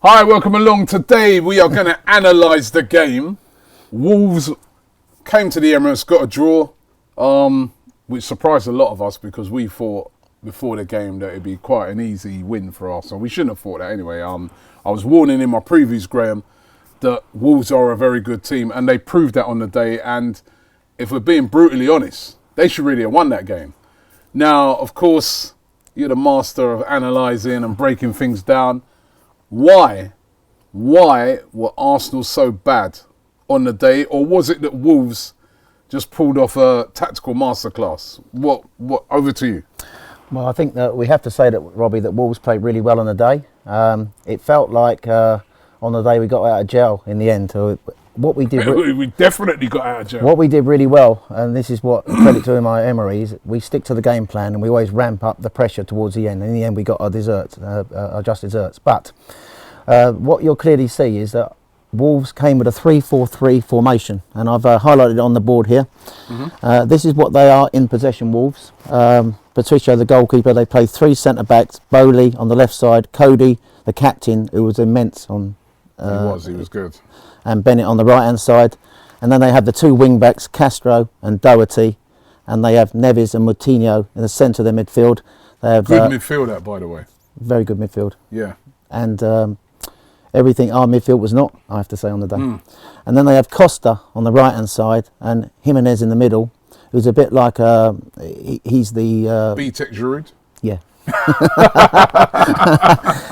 Hi, welcome along. Today we are going to analyse the game. Wolves came to the Emirates, got a draw, which surprised a lot of us because we thought before the game that it'd be quite an easy win for Arsenal. We shouldn't have thought that anyway. I was warning in my previews, Graham, that Wolves are a very good team, and they proved that on the day. And if we're being brutally honest, they should really have won that game. Now, of course, you're the master of analysing and breaking things down. Why were Arsenal so bad on the day, or was it that Wolves just pulled off a tactical masterclass? What? Over to you. Well, I think that we have to say that, Robbie, that Wolves played really well on the day. It felt like on the day we got out of jail in the end. What we did, we definitely got out of jail. What we did really well, and this is what credit to my Emery, is we stick to the game plan and we always ramp up the pressure towards the end. In the end, we got our desserts, our just desserts. But what you'll clearly see is that Wolves came with a 3-4-3 formation, and I've highlighted it on the board here. Mm-hmm. This is what they are in possession, Wolves. Patricio, the goalkeeper, they play three centre-backs, Bowley on the left side, Cody, the captain, who was immense on... He was good. And Bennett on the right-hand side. And then they have the two wing-backs, Castro and Doherty, and they have Neves and Moutinho in the centre of their midfield. They have, good midfield, that, by the way. Very good midfield. Yeah. And everything our midfield was not, I have to say, on the day. And then they have Costa on the right-hand side and Jimenez in the middle, who's a bit like, he's the... B-Tech Giroud? Yeah.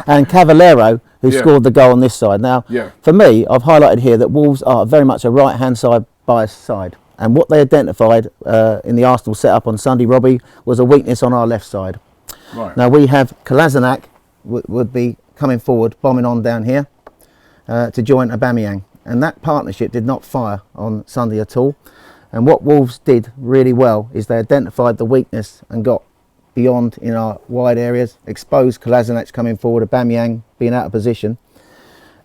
And Cavallero, who scored the goal on this side. Now, for me, I've highlighted here that Wolves are very much a right-hand side biased side. And what they identified in the Arsenal setup on Sunday, Robbie, was a weakness on our left side. Right. Now, we have Kolasinac would be coming forward, bombing on down here to join Aubameyang. And that partnership did not fire on Sunday at all. And what Wolves did really well is they identified the weakness and got beyond in our wide areas, exposed Kolasinac coming forward, Aubameyang being out of position.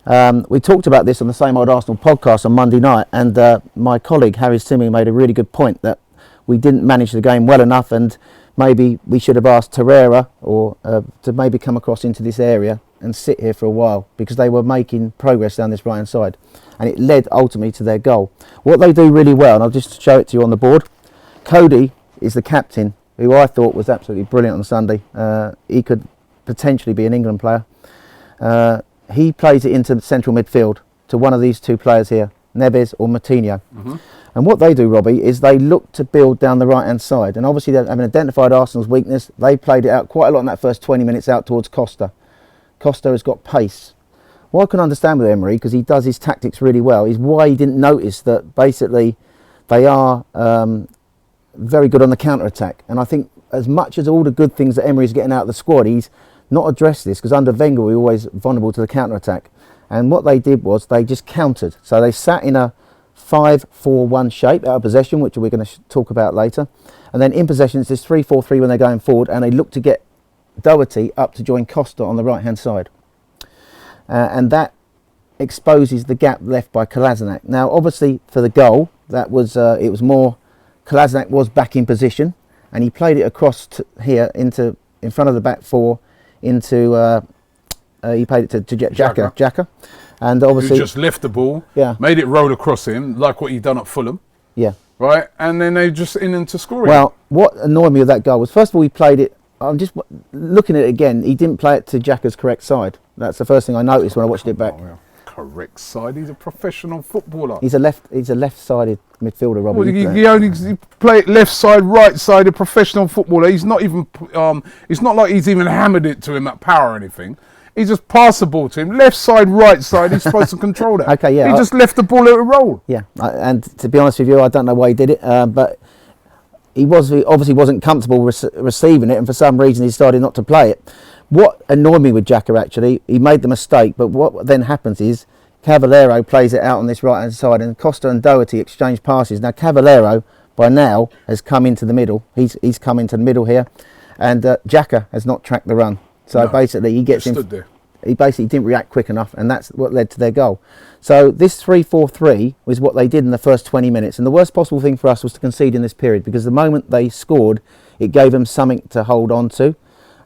We talked about this on the Same Old Arsenal podcast on Monday night, and my colleague Harry Simi made a really good point that we didn't manage the game well enough, and maybe we should have asked Torreira or to maybe come across into this area and sit here for a while, because they were making progress down this right hand side, and it led ultimately to their goal. What they do really well, and I'll just show it to you on the board, Cody is the captain, who I thought was absolutely brilliant on Sunday. He could potentially be an England player. He plays it into the central midfield to one of these two players here, Neves or Moutinho. Mm-hmm. And what they do, Robbie, is they look to build down the right-hand side. And obviously, they having identified Arsenal's weakness, they played it out quite a lot in that first 20 minutes out towards Costa. Costa has got pace. What I can understand with Emery, because he does his tactics really well, is why he didn't notice that basically they are... very good on the counter-attack, and I think as much as all the good things that Emery's getting out of the squad, he's not addressed this, because under Wenger we were always vulnerable to the counter-attack, and what they did was they just countered. So they sat in a 5-4-1 shape out of possession, which we're going to talk about later, and then in possession it's this 3-4-3 when they're going forward, and they look to get Doherty up to join Costa on the right hand side, and that exposes the gap left by Kolasinac. Now obviously for the goal, that was it was more Kolasinac was back in position, and he played it across to here in front of the back four into he played it to Xhaka, and obviously who just left the ball, made it roll across him like what he'd done at Fulham, right, and then they just in into scoring. Well, what annoyed me with that goal was, first of all, he played it. I'm just looking at it again. He didn't play it to Xhaka's correct side. That's the first thing I noticed when I watched it back. Oh, yeah. Correct side. He's a professional footballer. He's a left-sided midfielder, Robbie. Well, he only play left side, right side. A professional footballer. He's not even. It's not like he's even hammered it to him at power or anything. He just passed the ball to him. Left side, right side. He's supposed to control that. Okay, yeah. He just left the ball at a roll. Yeah, and to be honest with you, I don't know why he did it, but he obviously wasn't comfortable receiving it, and for some reason he decided not to play it. What annoyed me with Xhaka, actually, he made the mistake, but what then happens is Cavallero plays it out on this right hand side, and Costa and Doherty exchange passes. Now Cavallero by now has come into the middle. He's come into the middle here, and Xhaka has not tracked the run. So basically he gets stood there. He basically didn't react quick enough, and that's what led to their goal. So this 3-4-3 was what they did in the first 20 minutes, and the worst possible thing for us was to concede in this period, because the moment they scored, it gave them something to hold on to.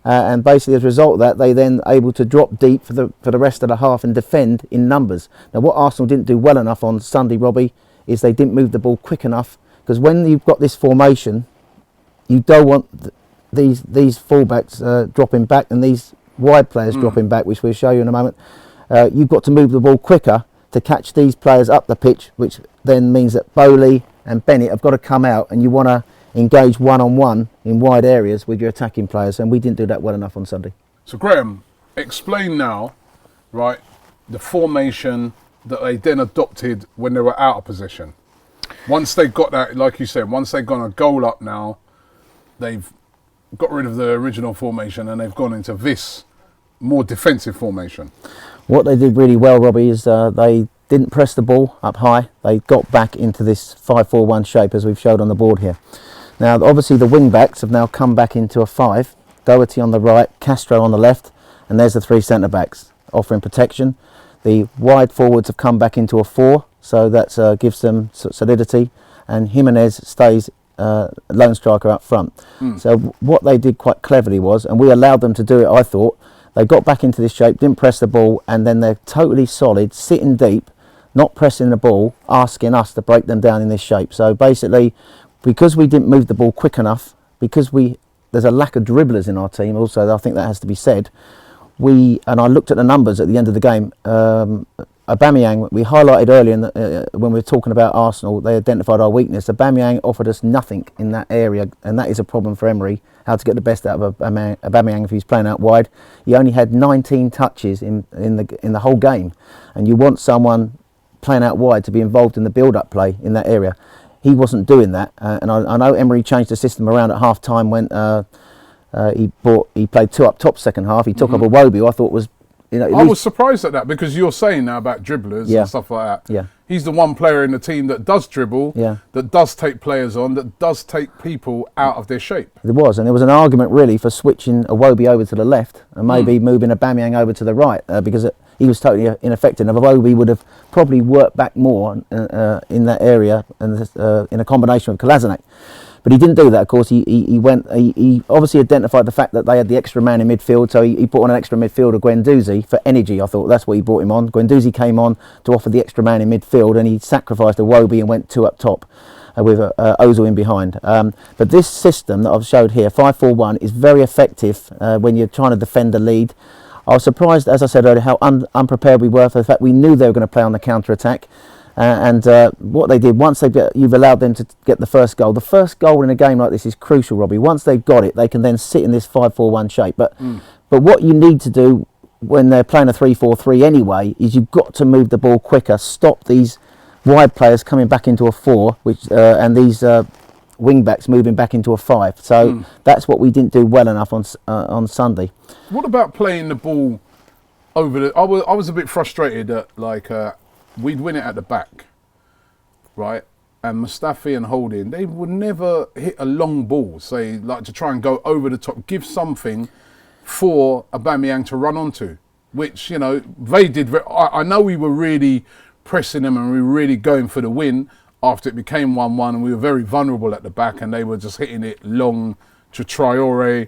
and basically as a result of that, they then able to drop deep for the rest of the half and defend in numbers. Now, what Arsenal didn't do well enough on Sunday, Robbie, is they didn't move the ball quick enough, because when you've got this formation, you don't want these fullbacks dropping back and these wide players dropping back, which we'll show you in a moment. You've got to move the ball quicker to catch these players up the pitch, which then means that Bowley and Bennett have got to come out, and you want to engage one-on-one in wide areas with your attacking players, and we didn't do that well enough on Sunday. So Graham, explain now, right, the formation that they then adopted when they were out of possession. Once they got that, like you said, once they've gone a goal up now, they've got rid of the original formation and they've gone into this more defensive formation. What they did really well, Robbie, is they didn't press the ball up high. They got back into this 5-4-1 shape, as we've showed on the board here. Now, obviously, the wing-backs have now come back into a 5. Doherty on the right, Castro on the left, and there's the 3 centre-backs offering protection. The wide forwards have come back into a 4, so that gives them solidity, and Jimenez stays lone striker up front. So what they did quite cleverly was, and we allowed them to do it, I thought, they got back into this shape, didn't press the ball, and then they're totally solid, sitting deep, not pressing the ball, asking us to break them down in this shape. So basically, because we didn't move the ball quick enough, because there's a lack of dribblers in our team also, I think that has to be said. And I looked at the numbers at the end of the game. Aubameyang, we highlighted earlier when we were talking about Arsenal, they identified our weakness. Aubameyang offered us nothing in that area, and that is a problem for Emery, how to get the best out of Aubameyang if he's playing out wide. He only had 19 touches in the whole game, and you want someone playing out wide to be involved in the build-up play in that area. He wasn't doing that, and I know Emery changed the system around at half-time when he played 2 up top second half. He took up Iwobi, who I thought was... I was surprised at that, because you're saying now about dribblers and stuff like that. Yeah. He's the one player in the team that does dribble, that does take players on, that does take people out of their shape. There was an argument really for switching Iwobi over to the left and maybe moving Aubameyang over to the right, because he was totally ineffective. And Iwobi would have probably worked back more in that area and in a combination with Kolasinac. But he didn't do that, of course. He obviously identified the fact that they had the extra man in midfield, so he put on an extra midfielder, Guendouzi, for energy. I thought that's what he brought him on. Guendouzi came on to offer the extra man in midfield, and he sacrificed Iwobi and went 2 up top with Ozil in behind. But this system that I've showed here, 5-4-1, is very effective when you're trying to defend the lead. I was surprised, as I said earlier, how unprepared we were for the fact we knew they were going to play on the counter-attack. And what they did, once you've allowed them to get the first goal in a game like this is crucial, Robbie. Once they've got it, they can then sit in this 5-4-1 shape. But what you need to do when they're playing a 3-4-3 anyway is you've got to move the ball quicker, stop these wide players coming back into a 4, and these wing backs moving back into a 5. So that's what we didn't do well enough on Sunday. What about playing the ball over the... I was a bit frustrated that we'd win it at the back, right? And Mustafi and Holding, they would never hit a long ball, say, like to try and go over the top, give something for Aubameyang to run onto, which, they did. I know we were really pressing them and we were really going for the win after it became 1-1, and we were very vulnerable at the back, and they were just hitting it long to Traore,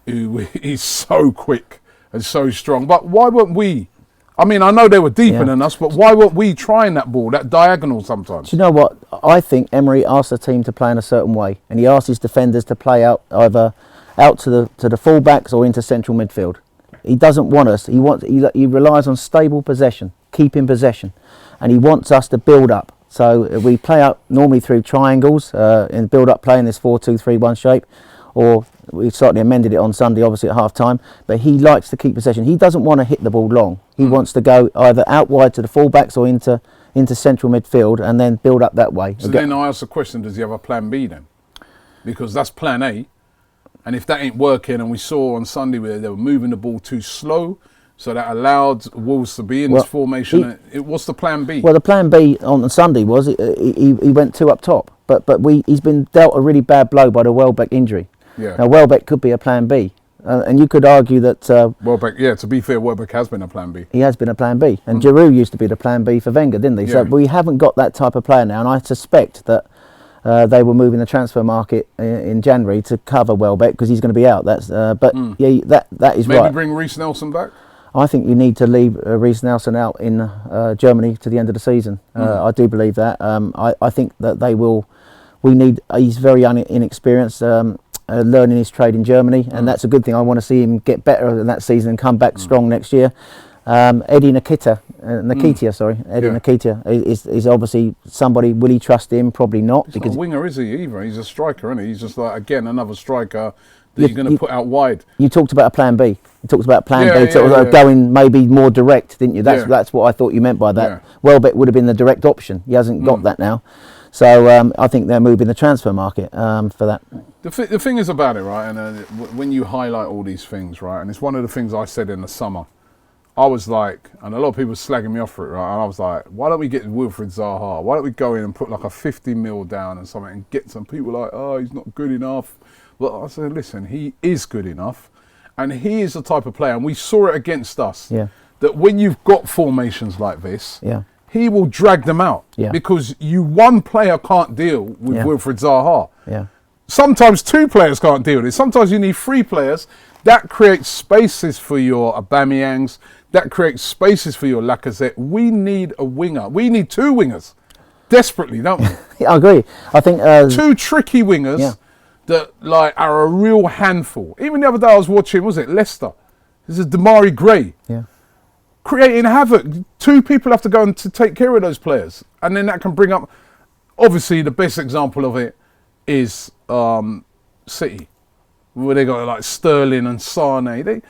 who is so quick and so strong. But why weren't we? I mean, I know they were deeper than us, but why weren't we trying that ball, that diagonal sometimes? Do you know what? I think Emery asked the team to play in a certain way, and he asked his defenders to play either out to the full-backs or into central midfield. He doesn't want us. He relies on stable possession, keeping possession, and he wants us to build up. So we play out normally through triangles and build up play in this 4-2-3-1 shape, or we slightly amended it on Sunday, obviously at half-time, but he likes to keep possession. He doesn't want to hit the ball long. He wants to go either out wide to the full-backs or into central midfield and then build up that way. So then I ask the question, does he have a plan B then? Because that's plan A, and if that ain't working, and we saw on Sunday where they were moving the ball too slow, so that allowed Wolves to be in this formation. What's the plan B? Well, the plan B on Sunday was he went 2 up top, but he's been dealt a really bad blow by the Welbeck injury. Yeah. Now, Welbeck could be a plan B. And you could argue that... Welbeck, to be fair, Welbeck has been a plan B. He has been a plan B. And Giroud used to be the plan B for Wenger, didn't he? Yeah. So we haven't got that type of player now. And I suspect that they were moving the transfer market in January to cover Welbeck because he's going to be out. That's yeah, that is maybe right. bring Reece Nelson back. I think you need to leave Reece Nelson out in Germany to the end of the season. I do believe that. I think that they will. He's very inexperienced, learning his trade in Germany, and that's a good thing. I want to see him get better in that season and come back strong next year. Eddie Nketiah, is obviously somebody. Will he trust him? Probably not. He's not a winger, is he, either? He's a striker, isn't he? He's just like, again, another striker that you're going to put out wide. You talked about a plan B. You talked about plan B, going maybe more direct, didn't you? That's what I thought you meant by that. Yeah. Welbeck would have been the direct option. He hasn't got that now. So I think they're moving the transfer market for that. The thing is about it, right, and when you highlight all these things, right, and it's one of the things I said in the summer, I was like, and a lot of people were slagging me off for it, right, and I was like, why don't we get Wilfried Zaha? Why don't we go in and put like a 50 mil down and something and get some people like, oh, he's not good enough. Well, I said, listen, he is good enough, and he is the type of player, and we saw it against us, that when you've got formations like this, he will drag them out because one player can't deal with Wilfried Zaha. Yeah. Sometimes two players can't deal with it. Sometimes you need three players. That creates spaces for your Aubameyangs. That creates spaces for your Lacazette. We need a winger. We need two wingers, desperately, don't we? I agree. I think two tricky wingers that like are a real handful. Even the other day I was watching, was it Leicester? This is Damari Gray. Yeah. Creating havoc. Two people have to go and to take care of those players, and then that can bring up. Obviously, the best example of it is City, where they got like Sterling and Sane.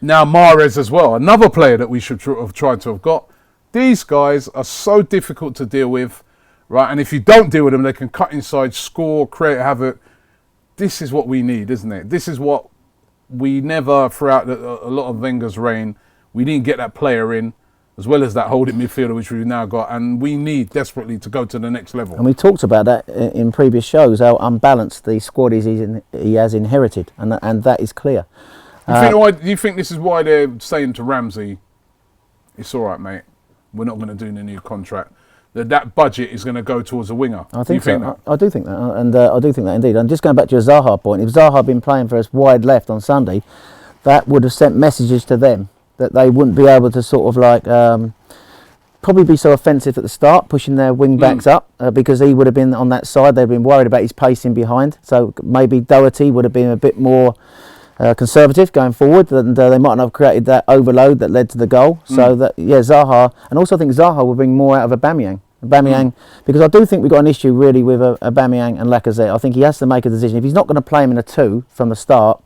Now Mahrez as well, another player that we should have tried to have got. These guys are so difficult to deal with, right? And if you don't deal with them, they can cut inside, score, create havoc. This is what we need, isn't it? This is what we never, throughout a lot of Wenger's reign, we didn't get that player in, as well as that holding midfielder, which we've now got, and we need desperately to go to the next level. And we talked about that in previous shows, how unbalanced the squad is he has inherited, and that is clear. Do you think this is why they're saying to Ramsey, it's all right, mate, we're not going to do the new contract, that budget is going to go towards a winger? I think so. I do think that, and I do think that indeed. And just going back to your Zaha point, if Zaha had been playing for us wide left on Sunday, that would have sent messages to them that they wouldn't be able to sort of like probably be so offensive at the start, pushing their wing backs up because he would have been on that side. They'd been worried about his pacing behind. So maybe Doherty would have been a bit more conservative going forward, and they might not have created that overload that led to the goal. So that Zaha, and also I think Zaha will bring more out of Aubameyang, because I do think we've got an issue really with Aubameyang and Lacazette. I think he has to make a decision. If he's not going to play him in a two from the start,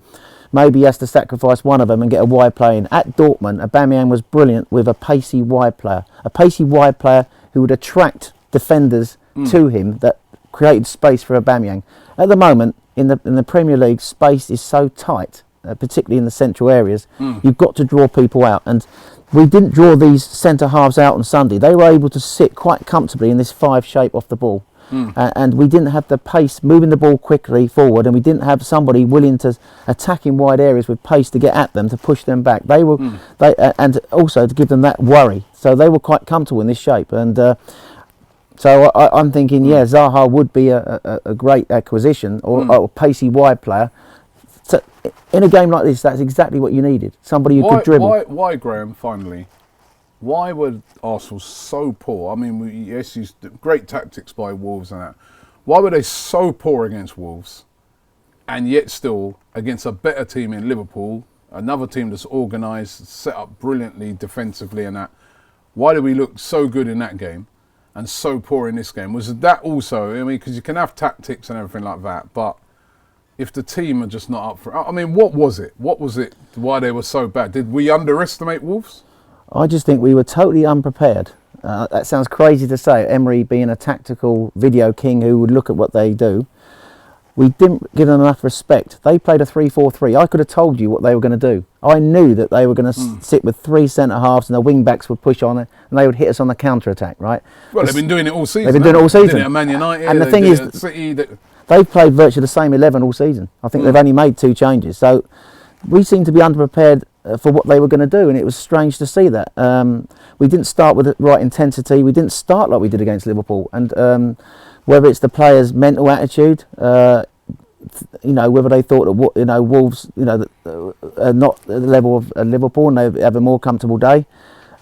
maybe he has to sacrifice one of them and get a wide player in. At Dortmund, Aubameyang was brilliant with a pacey wide player who would attract defenders to him, that created space for Aubameyang. At the moment, in the Premier League, space is so tight, particularly in the central areas. You've got to draw people out, and we didn't draw these centre halves out on Sunday. They were able to sit quite comfortably in this 5 shape off the ball. And we didn't have the pace moving the ball quickly forward, and we didn't have somebody willing to attack in wide areas with pace to get at them, to push them back. They were and also to give them that worry. So they were quite comfortable in this shape, and so I'm thinking, Zaha would be a great acquisition, or a pacey wide player. So in a game like this, that's exactly what you needed. Somebody who could dribble. Why, Graham, finally? Why were Arsenal so poor? I mean, yes, great tactics by Wolves and that. Why were they so poor against Wolves, and yet still against a better team in Liverpool, another team that's organised, set up brilliantly defensively and that? Why did we look so good in that game and so poor in this game? Was that also, I mean, because you can have tactics and everything like that, but if the team are just not up for it, I mean, what was it? What was it why they were so bad? Did we underestimate Wolves? I just think we were totally unprepared. That sounds crazy to say, Emery being a tactical video king who would look at what they do. We didn't give them enough respect. They played a 3-4-3. I could have told you what they were going to do. I knew that they were going to sit with 3 centre-halves and the wing-backs would push on it and they would hit us on the counter-attack, right? Well, they've been doing it all season. They've been doing it all season. They did it at Man United, and the thing is, City, they've played virtually the same 11 all season. I think they've only made 2 changes. So we seemed to be underprepared for what they were going to do, and it was strange to see that. We didn't start with the right intensity. We didn't start like we did against Liverpool, and whether it's the players' mental attitude, you know, whether they thought that, you know, Wolves, you know, are not at the level of Liverpool and they have a more comfortable day.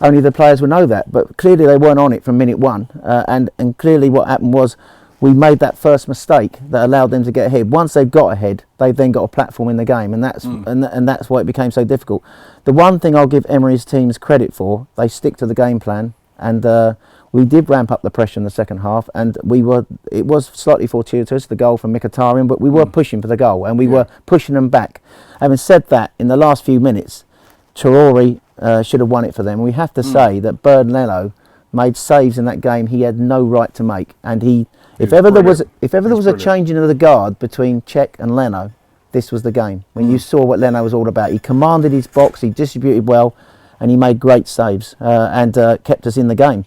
Only the players will know that, but clearly they weren't on it from minute one, and clearly what happened was we made that first mistake that allowed them to get ahead. Once they got ahead, they've then got a platform in the game, and that's and that's why it became so difficult. The one thing I'll give Emery's teams credit for, they stick to the game plan, and we did ramp up the pressure in the second half, and it was slightly fortuitous, the goal from Mkhitaryan, but we were pushing for the goal, and we were pushing them back. Having said that, in the last few minutes, Traore should have won it for them. We have to say that Bird Leno made saves in that game he had no right to make, and if ever there was a changing of the guard between Cech and Leno, this was the game. When you saw what Leno was all about, he commanded his box, he distributed well, and he made great saves and kept us in the game.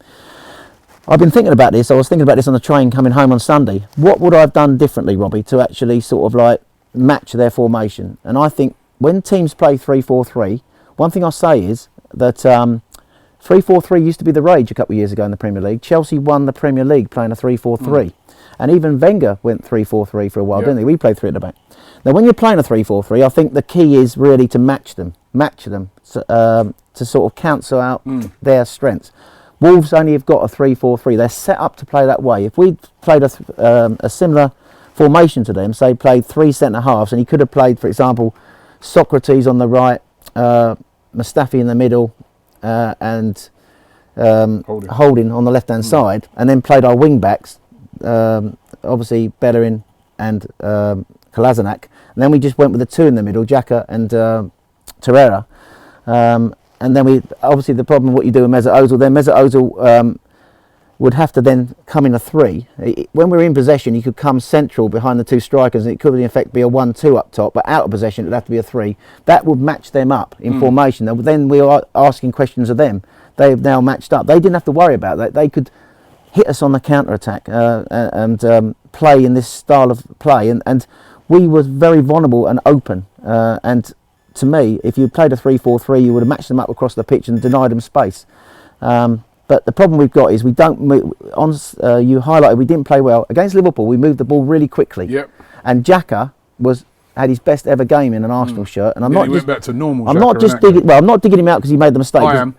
I've been thinking about this. I was thinking about this on the train coming home on Sunday. What would I have done differently, Robbie, to actually sort of like match their formation? And I think when teams play 3-4-3, one thing I'll say is that 3-4-3 used to be the rage a couple of years ago in the Premier League. Chelsea won the Premier League playing a 3-4-3. And even Wenger went 3-4-3 for a while, didn't he? We played 3 at the back. Now, when you're playing a 3-4-3, I think the key is really to match them, to sort of cancel out their strengths. Wolves only have got a 3-4-3. They're set up to play that way. If we played a similar formation to them, say played 3 centre-halves, and he could have played, for example, Socrates on the right, Mustafi in the middle, and Holding on the left-hand side, and then played our wing-backs, obviously Bellerin and Kolasinac, and then we just went with the 2 in the middle, Xhaka and Torreira. And then obviously the problem what you do with Mesut Ozil, then Mesut Ozil would have to then come in a 3. When we're in possession, he could come central behind the 2 strikers, and it could in effect be a 1-2 up top, but out of possession it would have to be a 3. That would match them up in formation. Then we are asking questions of them. They've now matched up. They didn't have to worry about that. They could hit us on the counter-attack and play in this style of play, and we were very vulnerable and open, and to me, if you played a 3-4-3, you would have matched them up across the pitch and denied them space. But the problem we've got is we don't move. You highlighted we didn't play well against Liverpool. We moved the ball really quickly. Yep. And Xhaka had his best ever game in an Arsenal shirt. And I'm not just back to normal. I'm not just digging. Well, I'm not digging him out because he made the mistake. I am.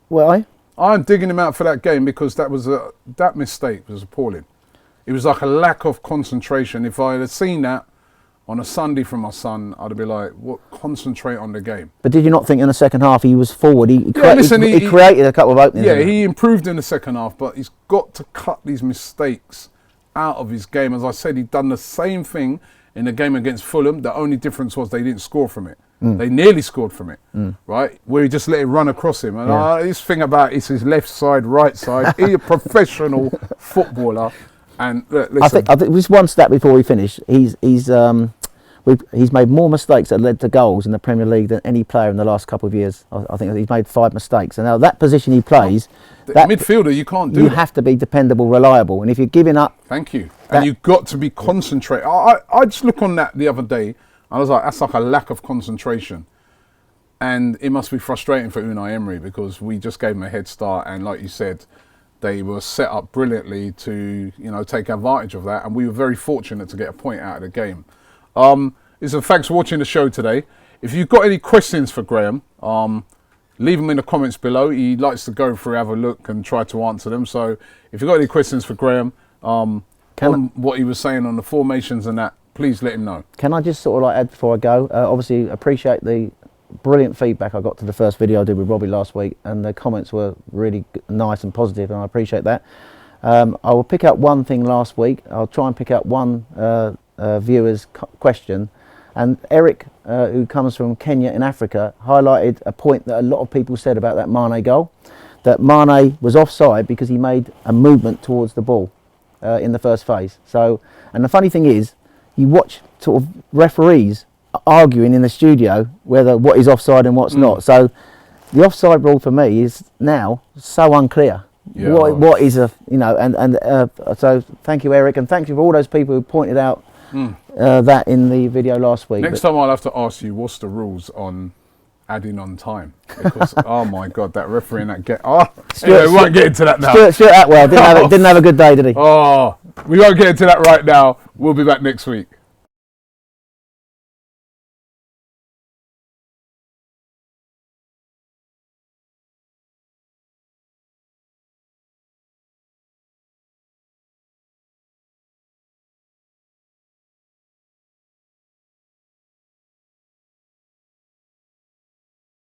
Why? I'm digging him out for that game because that mistake was appalling. It was like a lack of concentration. If I had seen that on a Sunday from my son, I'd be like, "What? Concentrate on the game." But did you not think in the second half he was forward? He created a couple of openings. Yeah, he improved in the second half, but he's got to cut these mistakes out of his game. As I said, he'd done the same thing in the game against Fulham. The only difference was they didn't score from it. They nearly scored from it, right? Where he just let it run across him. And this thing about it's his left side, right side. He's a professional footballer. And listen, I think just one stat before we finish. He's made more mistakes that led to goals in the Premier League than any player in the last couple of years. I think he's made 5 mistakes. And now that position he plays, that midfielder, you can't do. You have to be dependable, reliable. And if you're giving up, thank you. And you've got to be concentrated. I just looked on that the other day. I was like, that's like a lack of concentration. And it must be frustrating for Unai Emery because we just gave him a head start. And like you said, they were set up brilliantly to, take advantage of that. And we were very fortunate to get a point out of the game. Listen, thanks for watching the show today. If you've got any questions for Graham, leave them in the comments below. He likes to go through, have a look and try to answer them. So if you've got any questions for Graham, on what he was saying on the formations and that, please let him know. Can I just sort of add before I go? Obviously, appreciate the brilliant feedback I got to the first video I did with Robbie last week, and the comments were really nice and positive, and I appreciate that. I will pick out one thing last week. I'll try and pick out one viewer's question, and Eric, who comes from Kenya in Africa, highlighted a point that a lot of people said about that Mane goal, that Mane was offside because he made a movement towards the ball in the first phase. So, and the funny thing is, you watch sort of referees arguing in the studio whether what is offside and what's not. So the offside rule for me is now so unclear. Yeah, what is a so thank you, Eric, and thank you for all those people who pointed out that in the video last week. Next time I'll have to ask you, what's the rules on adding on time because oh my god, that referee in that game. Anyway, we won't get into that now. Stuart Atwell didn't have a good day, did he? Oh, we won't get into that right now. We'll be back next week.